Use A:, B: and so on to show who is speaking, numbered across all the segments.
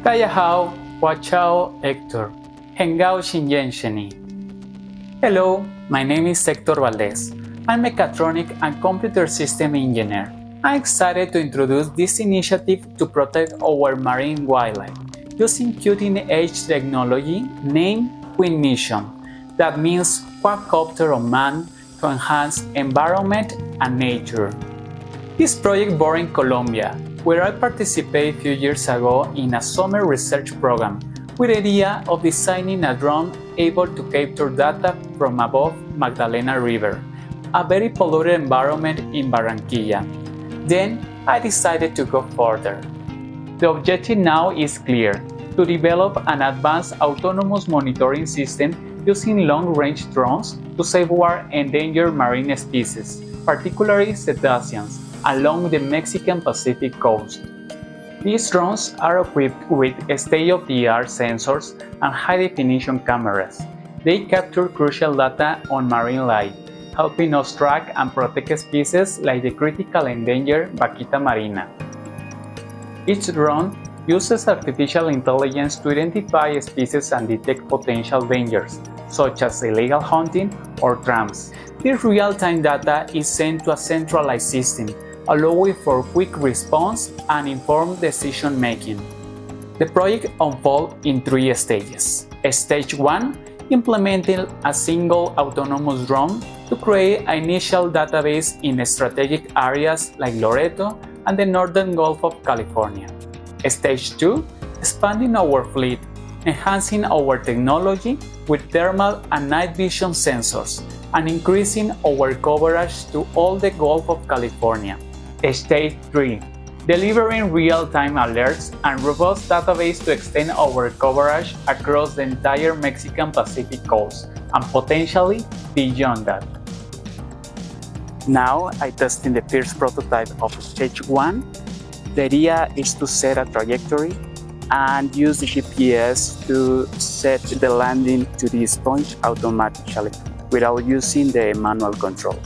A: Kayahao, Huachao, Hector, Hengao Xinyensheni. Hello, my name is Hector Valdez. I'm mechatronic and computer system engineer. I'm excited to introduce this initiative to protect our marine wildlife using cutting-edge technology named Queen Mission. That means Quadcopter Unmanned to enhance environment and nature. This project born in Colombia, where I participated a few years ago in a summer research program with the idea of designing a drone able to capture data from above Magdalena River, a very polluted environment in Barranquilla. Then I decided to go further. The objective now is clear: to develop an advanced autonomous monitoring system using long-range drones to safeguard endangered marine species, particularly cetaceans, along the Mexican Pacific coast. These drones are equipped with state-of-the-art sensors and high-definition cameras. They capture crucial data on marine life, helping us track and protect species like the critical endangered vaquita marina. Each drone uses artificial intelligence to identify species and detect potential dangers, such as illegal hunting or traps. This real-time data is sent to a centralized system, allowing for quick response and informed decision-making. The project unfolds in 3 stages. Stage 1, implementing a single autonomous drone to create an initial database in strategic areas like Loreto and the northern Gulf of California. Stage 2, expanding our fleet, enhancing our technology with thermal and night vision sensors, and increasing our coverage to all the Gulf of California. Stage 3, delivering real-time alerts and robust database to extend our coverage across the entire Mexican Pacific coast, and potentially beyond that. Now I'm testing the first prototype of Stage 1. The idea is to set a trajectory and use the GPS to set the landing to this point automatically without using the manual control.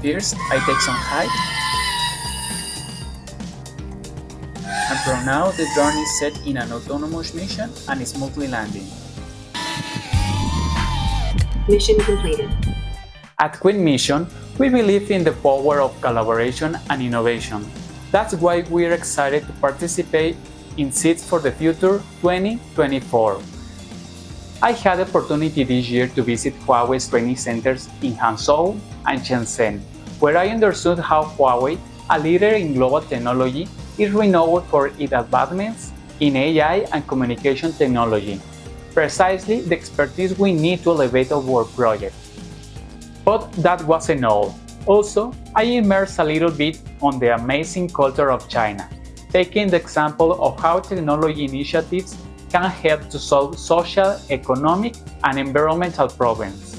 A: First, I take some height, and from now the drone is set in an autonomous mission and is smoothly landing.
B: Mission completed.
A: At Queen Mission, we believe in the power of collaboration and innovation. That's why we're excited to participate in Seeds for the Future 2024. I had the opportunity this year to visit Huawei's training centers in Hangzhou and Shenzhen, where I understood how Huawei, a leader in global technology, is renowned for its advancements in AI and communication technology, precisely the expertise we need to elevate our project. But that wasn't all. Also, I immersed a little bit on the amazing culture of China, taking the example of how technology initiatives can help to solve social, economic, and environmental problems.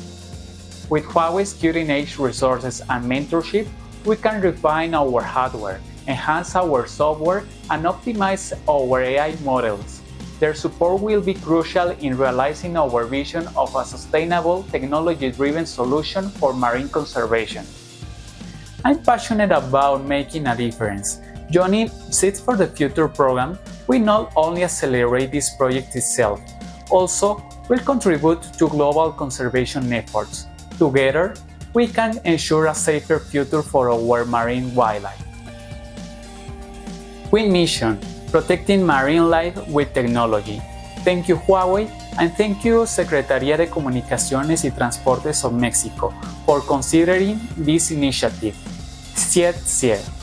A: With Huawei's cutting-edge resources and mentorship, we can refine our hardware, enhance our software, and optimize our AI models. Their support will be crucial in realizing our vision of a sustainable, technology-driven solution for marine conservation. I'm passionate about making a difference. Joining Seeds for the Future program will not only accelerate this project itself, also will contribute to global conservation efforts. Together, we can ensure a safer future for our marine wildlife. Queen Mission, protecting marine life with technology. Thank you, Huawei, and thank you, Secretaría de Comunicaciones y Transportes of Mexico, for considering this initiative. 谢谢。